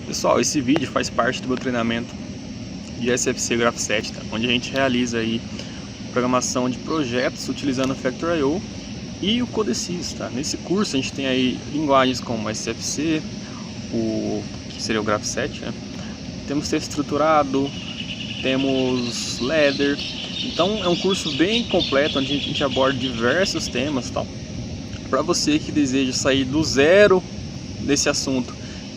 Pessoal, esse vídeo faz parte do meu treinamento de SFC Graph 7, tá? Onde a gente realiza aí programação de projetos utilizando o Factor.io e o Codesys, tá? Nesse curso a gente tem aí linguagens como SFC, que seria o Graph 7, né? Temos texto estruturado, temos Ladder. Então é um curso bem completo onde a gente aborda diversos temas, tal. Para você que deseja sair do zero desse assunto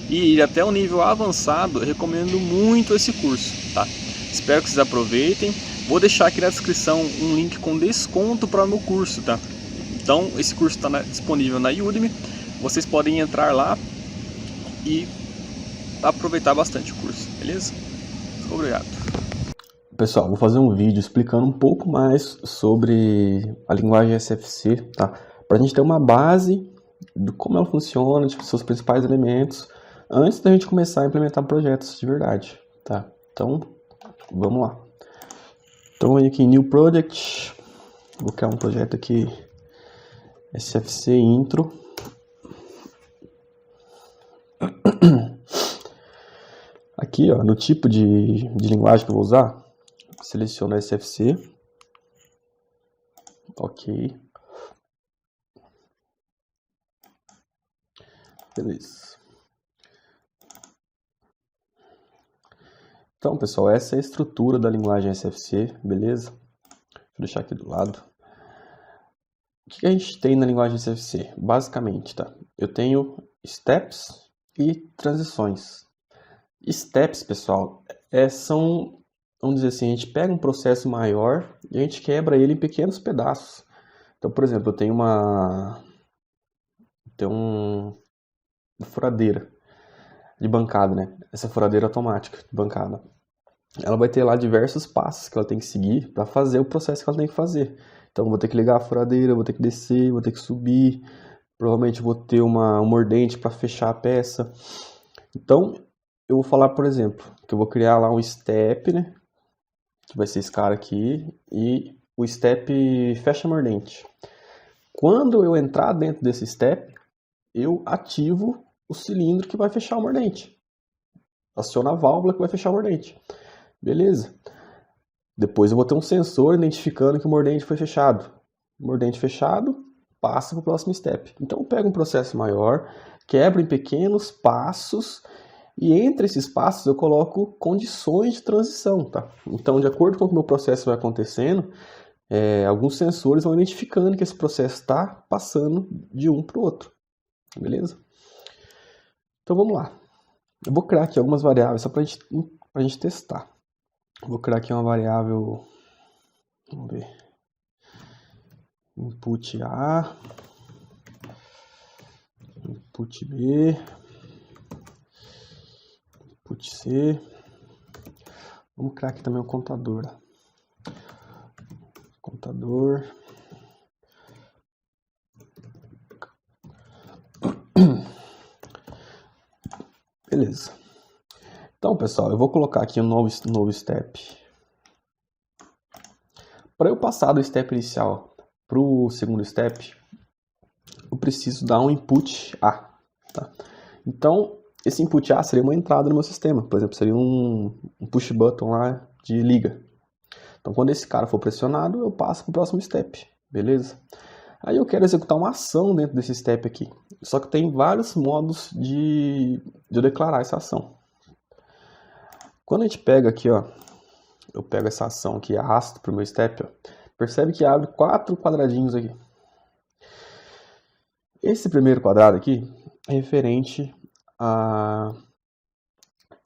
e ir até um nível avançado, eu recomendo muito esse curso, tá? Espero que vocês aproveitem. Vou deixar aqui na descrição um link com desconto para o meu curso, tá? Então esse curso está disponível na Udemy. Vocês podem entrar lá e aproveitar bastante o curso, beleza? Obrigado. Pessoal, vou fazer um vídeo explicando um pouco mais sobre a linguagem SFC, tá? Para a gente ter uma base de como ela funciona, de seus principais elementos, antes da gente começar a implementar projetos de verdade, tá? Então, vamos lá. Então, vem aqui em New Project, vou criar um projeto aqui, SFC Intro. Aqui, ó, no tipo de linguagem que eu vou usar, seleciono SFC, ok, beleza. Então, pessoal, essa é a estrutura da linguagem SFC, beleza? Vou deixar aqui do lado. O que a gente tem na linguagem SFC? Basicamente, tá? Eu tenho steps e transições. Steps, pessoal, são, vamos dizer assim, a gente pega um processo maior e a gente quebra ele em pequenos pedaços. Então, por exemplo, eu tenho uma furadeira de bancada, né? Essa furadeira automática de bancada. Ela vai ter lá diversos passos que ela tem que seguir para fazer o processo que ela tem que fazer. Então, vou ter que ligar a furadeira, vou ter que descer, vou ter que subir. Provavelmente vou ter um mordente para fechar a peça. Então, eu vou falar, por exemplo, que eu vou criar lá um step, né? Que vai ser esse cara aqui. E o step fecha mordente. Quando eu entrar dentro desse step, eu ativo o cilindro que vai fechar o mordente. Aciona a válvula que vai fechar o mordente. Beleza. Depois eu vou ter um sensor identificando que o mordente foi fechado. Mordente fechado, passa para o próximo step. Então eu pego um processo maior, quebro em pequenos passos e entre esses passos eu coloco condições de transição, tá? Então, de acordo com o que o meu processo vai acontecendo, alguns sensores vão identificando que esse processo está passando de um para o outro. Beleza? Então vamos lá. Eu vou criar aqui algumas variáveis só para a gente testar. Vou criar aqui uma variável, vamos ver, input A, input B, input C. Vamos criar aqui também um contador. Contador. Beleza. Então, pessoal, eu vou colocar aqui um novo step. Para eu passar do step inicial para o segundo step, eu preciso dar um input A. Tá? Então, esse input A seria uma entrada no meu sistema. Por exemplo, seria um push button lá de liga. Então, quando esse cara for pressionado, eu passo para o próximo step. Beleza? Aí eu quero executar uma ação dentro desse step aqui. Só que tem vários modos de eu declarar essa ação. Quando a gente pega aqui, ó, eu pego essa ação aqui e arrasto para o meu step, ó, percebe que abre 4 quadradinhos aqui. Esse primeiro quadrado aqui é referente a...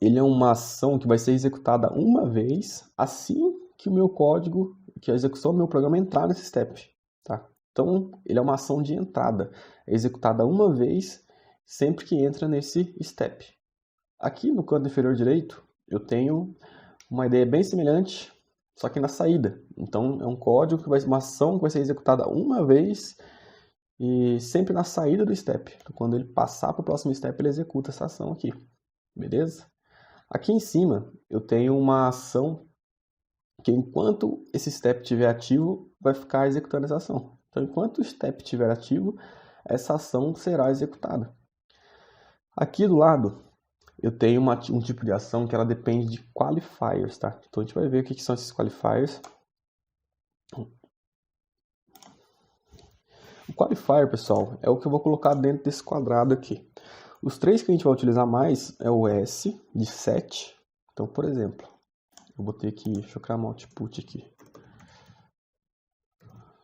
Ele é uma ação que vai ser executada uma vez assim que o meu código, que a execução do meu programa entrar nesse step. Tá? Então, ele é uma ação de entrada. É executada uma vez sempre que entra nesse step. Aqui no canto inferior direito, eu tenho uma ideia bem semelhante, só que na saída. Então, é um código que vai ser uma ação que vai ser executada uma vez e sempre na saída do step. Então, quando ele passar para o próximo step, ele executa essa ação aqui. Beleza? Aqui em cima, eu tenho uma ação que enquanto esse step estiver ativo, vai ficar executando essa ação. Então, enquanto o step estiver ativo, essa ação será executada. Aqui do lado, eu tenho um tipo de ação que ela depende de qualifiers, tá? Então a gente vai ver o que são esses qualifiers. O qualifier, pessoal, é o que eu vou colocar dentro desse quadrado aqui. Os três que a gente vai utilizar mais é o S de set. Então, por exemplo, eu botei aqui, deixa eu criar um output aqui.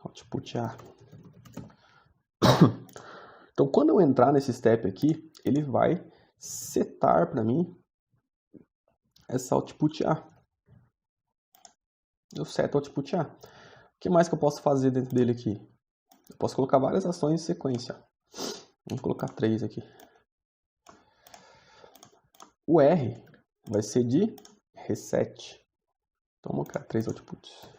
Output A. Então, quando eu entrar nesse step aqui, ele vai setar para mim essa output A. Eu seto output A. O que mais que eu posso fazer dentro dele aqui? Eu posso colocar várias ações em sequência. Vamos colocar 3 aqui. O R vai ser de reset. Então, vamos criar 3 outputs.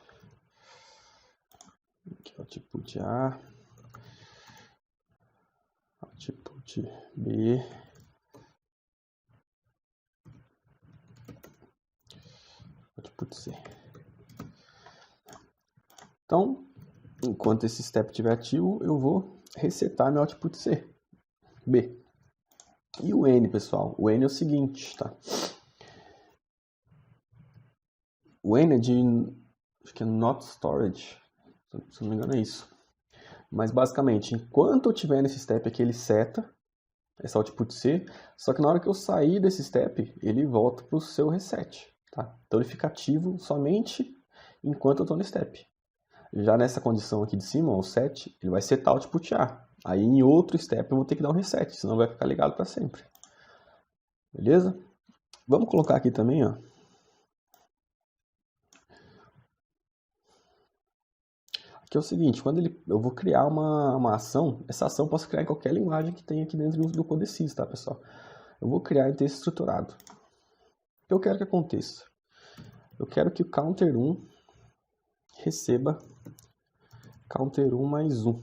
Aqui, output A. Output B. Output C. Então, enquanto esse step estiver ativo, eu vou resetar meu output C. B. E o N, pessoal? O N é o seguinte, tá? O N é de, acho que é not storage, se não me engano é isso. Mas basicamente, enquanto eu estiver nesse step aqui, ele seta essa output C, só que na hora que eu sair desse step, ele volta para o seu reset, tá? Então ele fica ativo somente enquanto eu estou no step. Já nessa condição aqui de cima, o set, ele vai setar o output A. Aí em outro step eu vou ter que dar um reset, senão vai ficar ligado para sempre. Beleza? Vamos colocar aqui também, ó. Aqui é o seguinte, quando eu vou criar uma ação, essa ação eu posso criar em qualquer linguagem que tem aqui dentro do Codesys, tá, pessoal? Eu vou criar em texto estruturado. O que eu quero que aconteça? Eu quero que o counter 1 receba counter 1 mais 1.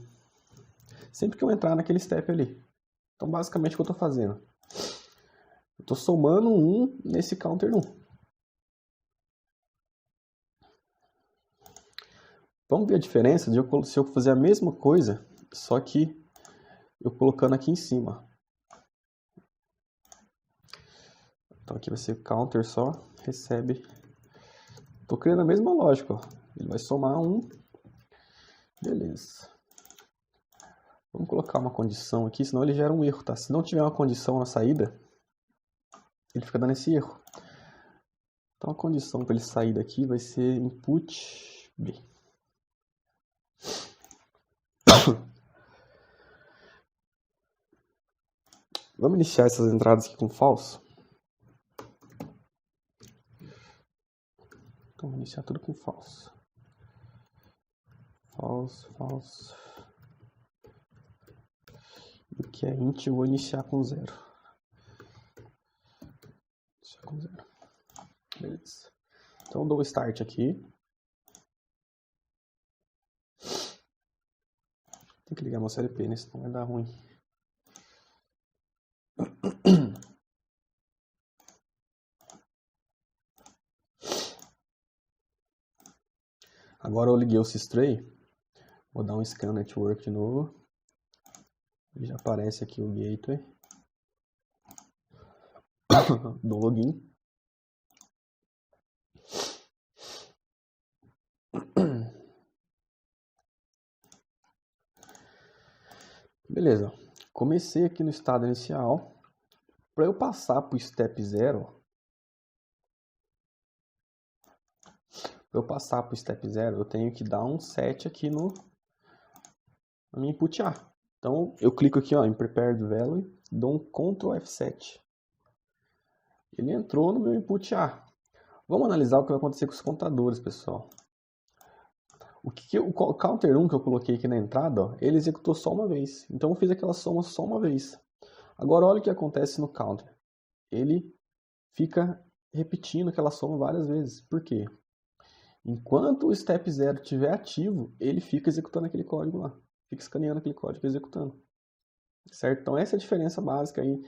Sempre que eu entrar naquele step ali. Então, basicamente, o que eu estou fazendo? Eu estou somando 1 nesse counter 1. Vamos ver a diferença de se eu fazer a mesma coisa, só que eu colocando aqui em cima. Então, aqui vai ser counter só, recebe. Estou criando a mesma lógica, ó. Ele vai somar 1. Beleza. Vamos colocar uma condição aqui, senão ele gera um erro, tá? Se não tiver uma condição na saída, ele fica dando esse erro. Então a condição para ele sair daqui vai ser input B. Vamos iniciar essas entradas aqui com false. Então vou iniciar tudo com false. False, false. E o que é int eu vou iniciar com 0. Iniciar com 0. Beleza. Então eu dou o start aqui. Tem que ligar meu CLP, né? Senão vai dar ruim. Agora eu liguei o Systray. Vou dar um scan network de novo. E já aparece aqui o gateway. Do login. Beleza. Comecei aqui no estado inicial. Para eu passar para o step 0, eu tenho que dar um set aqui na minha input A. Então, eu clico aqui ó, em Prepared Value, dou um Ctrl F7. Ele entrou no meu input A. Vamos analisar o que vai acontecer com os contadores, pessoal. O counter 1 que eu coloquei aqui na entrada, ó, ele executou só uma vez. Então, eu fiz aquela soma só uma vez. Agora, olha o que acontece no counter. Ele fica repetindo aquela soma várias vezes. Por quê? Enquanto o step 0 estiver ativo, ele fica executando aquele código lá. Fica escaneando aquele código e executando. Certo? Então essa é a diferença básica aí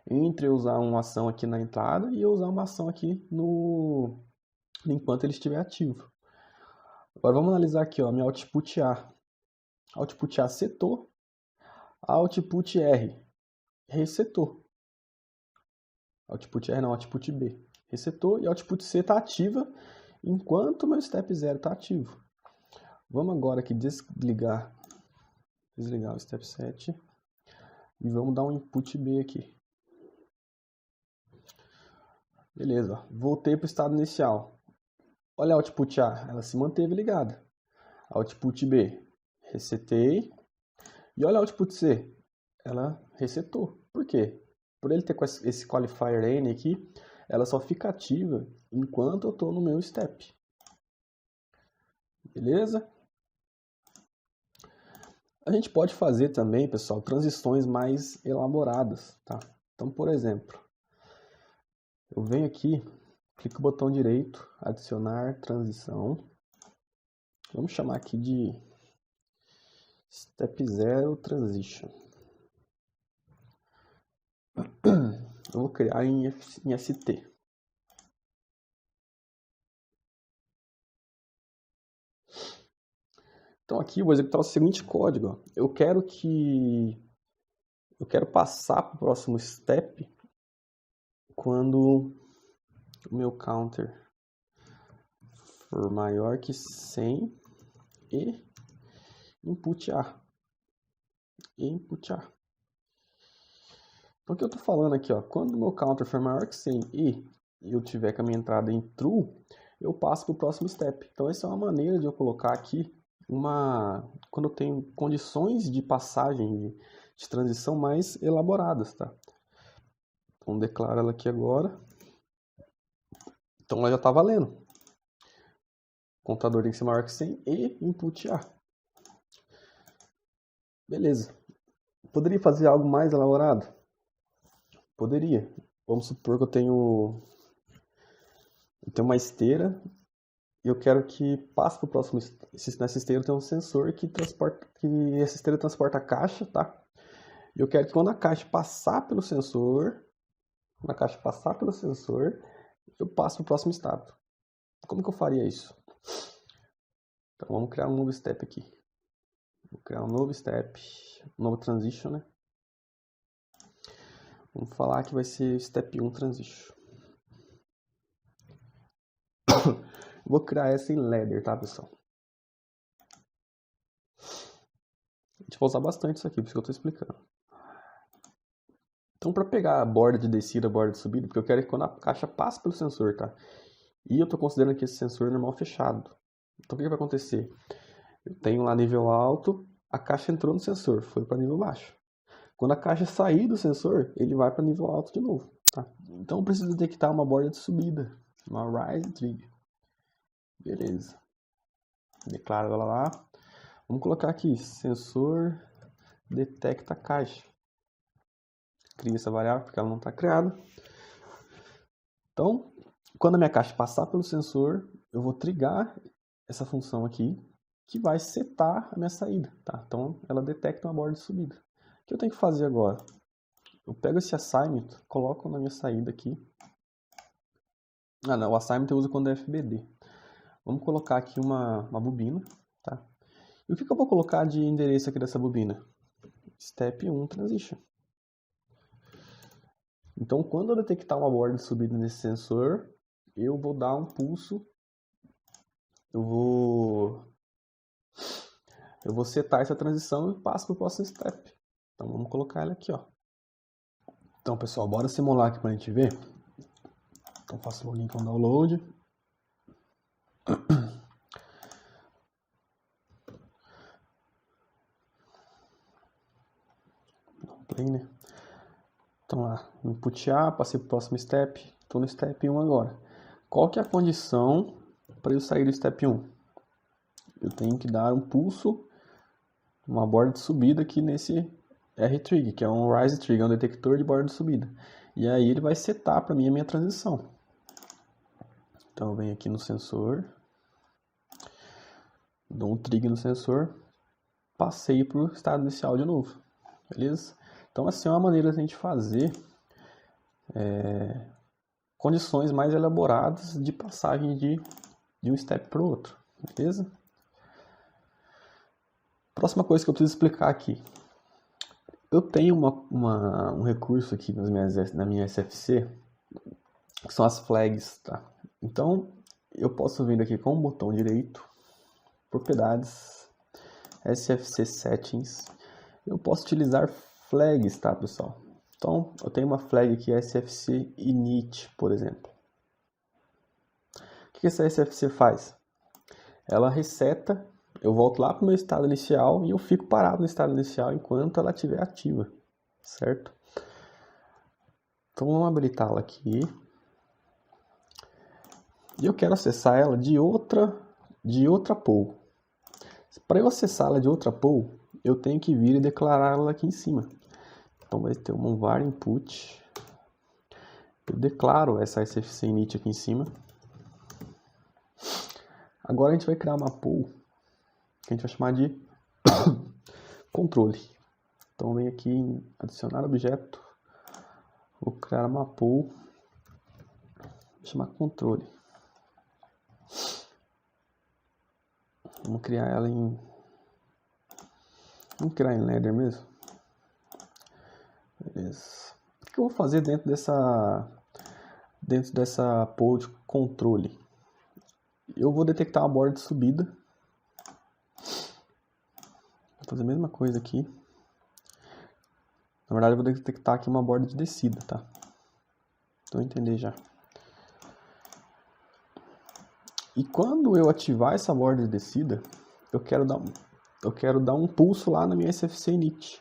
entre usar uma ação aqui na entrada e usar uma ação aqui enquanto ele estiver ativo. Agora vamos analisar aqui, ó, minha output A. Output A setou. Output R resetou. Output R não, output B. Resetou e output C está ativa enquanto meu step 0 está ativo. Vamos agora aqui desligar o step 7 e vamos dar um input B aqui. Beleza, ó. Voltei para o estado inicial. Olha a output A, ela se manteve ligada. Output B, resetei. E olha a output C, ela resetou. Por quê? Por ele ter esse qualifier N aqui, ela só fica ativa enquanto eu estou no meu step. Beleza? A gente pode fazer também, pessoal, transições mais elaboradas, tá? Então, por exemplo, eu venho aqui, clico no botão direito, adicionar transição. Vamos chamar aqui de Step 0 Transition. Eu vou criar em ST. Então aqui eu vou executar o seguinte código. Ó. Eu quero passar para o próximo step quando o meu counter for maior que 100 e input A. Então o que eu estou falando aqui, ó, quando o meu counter for maior que 100 e eu tiver com a minha entrada em true, eu passo para o próximo step. Então essa é uma maneira de eu colocar aqui quando eu tenho condições de passagem de transição mais elaboradas, tá? Então declaro ela aqui agora. Então ela já está valendo. Contador tem que ser maior que 100 e input A. Beleza. Poderia fazer algo mais elaborado? Poderia. Vamos supor que eu tenho uma esteira e eu quero que passe para o próximo. Nessa esteira tem um sensor que essa esteira transporta a caixa, tá? E eu quero que quando a caixa passar pelo sensor, eu passo para o próximo estado. Como que eu faria isso? Então vamos criar um novo step aqui. Vou criar um novo step, um novo transition, né? Vamos falar que vai ser step 1 transition. Vou criar essa em ladder, tá, pessoal? A gente vai usar bastante isso aqui, por isso que eu estou explicando. Então, para pegar a borda de descida, a borda de subida, porque eu quero que quando a caixa passe pelo sensor, tá? E eu estou considerando que esse sensor é normal fechado. Então, o que vai acontecer? Eu tenho lá nível alto, a caixa entrou no sensor, foi para nível baixo. Quando a caixa sair do sensor, ele vai para nível alto de novo. Tá? Então eu preciso detectar uma borda de subida, uma rise trigger. Beleza. Declaro ela lá. Vamos colocar aqui, sensor detecta caixa. Cria essa variável porque ela não está criada. Então, quando a minha caixa passar pelo sensor, eu vou trigar essa função aqui, que vai setar a minha saída. Tá? Então ela detecta uma borda de subida. O que eu tenho que fazer agora? Eu pego esse assignment, coloco na minha saída aqui. Ah não, o assignment eu uso quando é FBD. Vamos colocar aqui uma bobina, tá? E o que eu vou colocar de endereço aqui dessa bobina? Step 1 transition. Então quando eu detectar uma borda de subida nesse sensor, eu vou dar um pulso. Eu vou setar essa transição e passo para o próximo step. Então vamos colocar ela aqui, ó. Então, pessoal, bora simular aqui para a gente ver. Então faço login com download. Play, né? Então lá, input A, passei para o próximo step. Estou no step 1 agora. Qual que é a condição para eu sair do step 1? Eu tenho que dar um pulso, uma borda de subida aqui nesse R-Trig, que é um Rise Trig, é um detector de borda de subida. E aí ele vai setar para mim a minha transição. Então eu venho aqui no sensor, dou um trig no sensor, passei para o estado inicial de novo. Beleza? Então assim é uma maneira de a gente fazer condições mais elaboradas de passagem de um step para o outro. Beleza? Próxima coisa que eu preciso explicar aqui. Eu tenho um recurso aqui na minha SFC que são as flags, tá? Então, eu posso vir aqui com o botão direito, propriedades, SFC Settings, eu posso utilizar flags, tá, pessoal? Então, eu tenho uma flag aqui, SFC init, por exemplo. O que essa SFC faz? Ela reseta, eu volto lá para o meu estado inicial e eu fico parado no estado inicial enquanto ela estiver ativa, certo? Então, vamos habilitá-la aqui. E eu quero acessar ela de outra pool. Para eu acessá-la de outra pool, eu tenho que vir e declarar ela aqui em cima. Então vai ter um var input. Eu declaro essa SFC init aqui em cima. Agora a gente vai criar uma pool que a gente vai chamar de controle. Então vem aqui em adicionar objeto. Vou criar uma pool. Vou chamar controle. Vamos criar ela em... Vamos criar em Ladder mesmo? Beleza. O que eu vou fazer dentro dessa pool de controle? Eu vou detectar uma borda de subida. Vou fazer a mesma coisa aqui. Na verdade, eu vou detectar aqui uma borda de descida, tá? Então, entender já. E quando eu ativar essa borda de descida, eu quero dar um pulso lá na minha SFC init.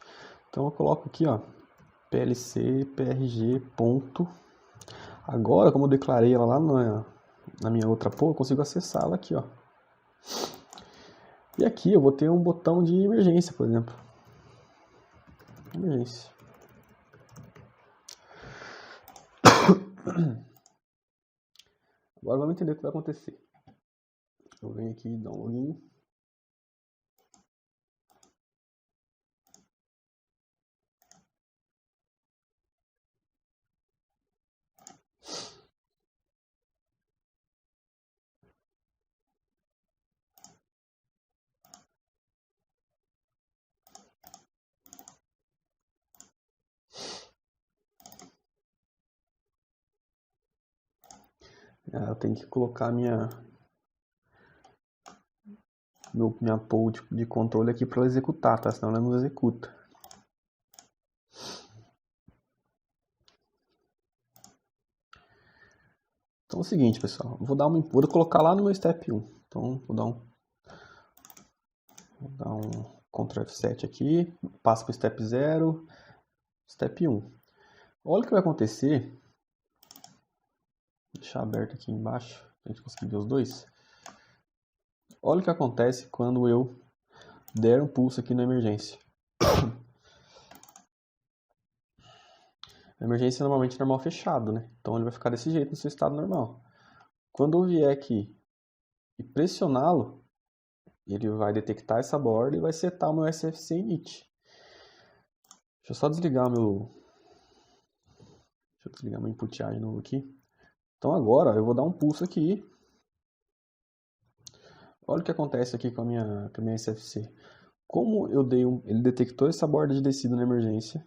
Então, eu coloco aqui, ó, plc prg ponto. Agora, como eu declarei ela lá na minha outra pool, eu consigo acessá-la aqui, ó. E aqui eu vou ter um botão de emergência, por exemplo. Emergência. Agora vamos entender o que vai acontecer. Eu venho aqui, dar um login. Eu tenho que colocar minha pool de controle aqui para ela executar, tá? Senão ela não executa. Então é o seguinte, pessoal. Vou colocar lá no meu step 1. Então vou dar um Ctrl F7 aqui. Passo para o step 0. Step 1. Olha o que vai acontecer. Vou deixar aberto aqui embaixo, para a gente conseguir ver os dois. Olha o que acontece quando eu der um pulso aqui na emergência. A emergência normalmente é normal fechado, né? Então ele vai ficar desse jeito no seu estado normal. Quando eu vier aqui e pressioná-lo, ele vai detectar essa borda e vai setar o meu SFC init. Deixa eu só desligar meu input de novo aqui. Então agora eu vou dar um pulso aqui. Olha o que acontece aqui com a minha SFC. Como ele detectou essa borda de descida na emergência,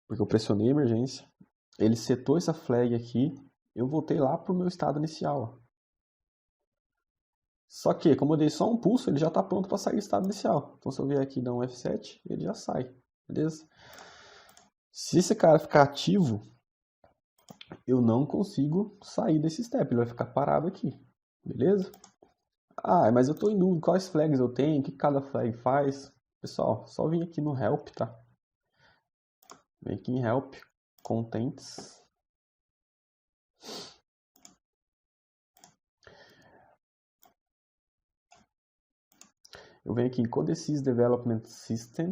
porque eu pressionei a emergência, ele setou essa flag aqui, eu voltei lá para o meu estado inicial. Só que, como eu dei só um pulso, ele já está pronto para sair do estado inicial. Então se eu vier aqui e dar um F7, ele já sai, beleza? Se esse cara ficar ativo, eu não consigo sair desse step, ele vai ficar parado aqui, beleza? Ah, mas eu estou em dúvida, quais flags eu tenho, o que cada flag faz? Pessoal, só vim aqui no Help, tá? Vem aqui em Help, Contents. Eu venho aqui em Codesys Development System.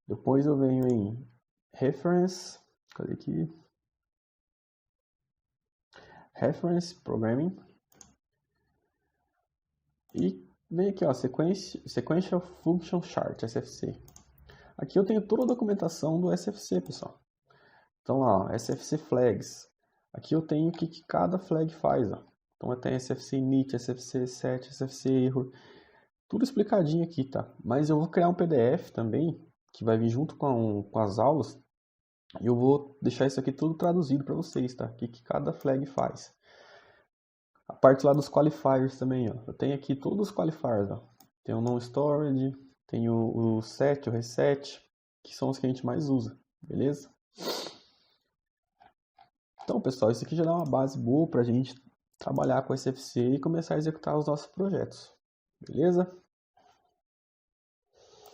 Depois eu venho em Reference. Cadê aqui? Reference Programming. E vem aqui, ó, Sequential Function Chart, SFC. Aqui eu tenho toda a documentação do SFC, pessoal. Então lá, ó, SFC Flags. Aqui eu tenho o que cada flag faz, ó. Então eu tenho SFC init, SFC set, SFC error. Tudo explicadinho aqui, tá? Mas eu vou criar um PDF também, que vai vir junto com as aulas, E eu vou deixar isso aqui tudo traduzido para vocês, tá? O que cada flag faz. A parte lá dos qualifiers também, ó. Eu tenho aqui todos os qualifiers, ó. Tem o non-storage, tem o set, o reset, que são os que a gente mais usa, beleza? Então, pessoal, isso aqui já dá uma base boa para a gente trabalhar com SFC e começar a executar os nossos projetos, beleza?